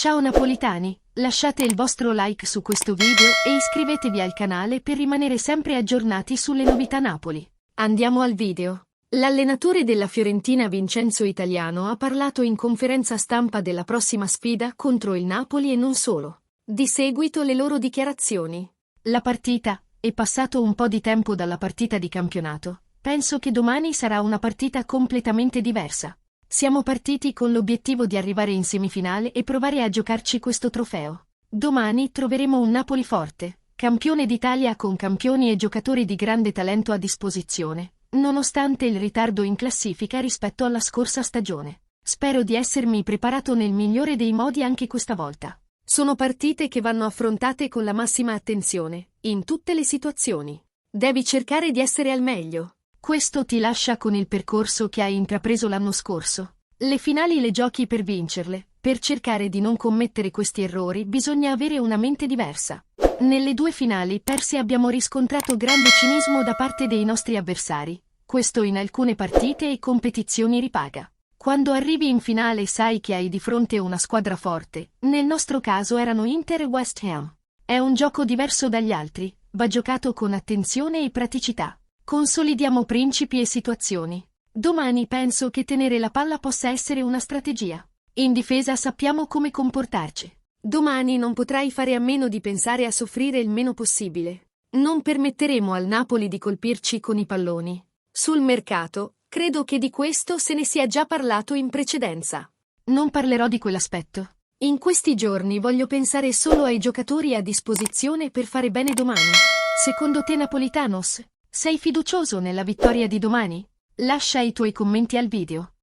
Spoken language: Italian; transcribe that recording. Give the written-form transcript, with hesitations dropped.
Ciao napolitani, lasciate il vostro like su questo video e iscrivetevi al canale per rimanere sempre aggiornati sulle novità Napoli. Andiamo al video. L'allenatore della Fiorentina Vincenzo Italiano ha parlato in conferenza stampa della prossima sfida contro il Napoli e non solo. Di seguito le loro dichiarazioni. La partita, è passato un po' di tempo dalla partita di campionato. Penso che domani sarà una partita completamente diversa. Siamo partiti con l'obiettivo di arrivare in semifinale e provare a giocarci questo trofeo. Domani troveremo un Napoli forte, campione d'Italia con campioni e giocatori di grande talento a disposizione, nonostante il ritardo in classifica rispetto alla scorsa stagione. Spero di essermi preparato nel migliore dei modi anche questa volta. Sono partite che vanno affrontate con la massima attenzione, in tutte le situazioni. Devi cercare di essere al meglio. Questo ti lascia con il percorso che hai intrapreso l'anno scorso. Le finali le giochi per vincerle. Per cercare di non commettere questi errori bisogna avere una mente diversa. Nelle due finali perse abbiamo riscontrato grande cinismo da parte dei nostri avversari. Questo in alcune partite e competizioni ripaga. Quando arrivi in finale sai che hai di fronte una squadra forte. Nel nostro caso erano Inter e West Ham. È un gioco diverso dagli altri, va giocato con attenzione e praticità. Consolidiamo principi e situazioni. Domani penso che tenere la palla possa essere una strategia. In difesa sappiamo come comportarci. Domani non potrai fare a meno di pensare a soffrire il meno possibile. Non permetteremo al Napoli di colpirci con i palloni. Sul mercato, credo che di questo se ne sia già parlato in precedenza. Non parlerò di quell'aspetto. In questi giorni voglio pensare solo ai giocatori a disposizione per fare bene domani. Secondo te Napolitanos? Sei fiducioso nella vittoria di domani? Lascia i tuoi commenti al video.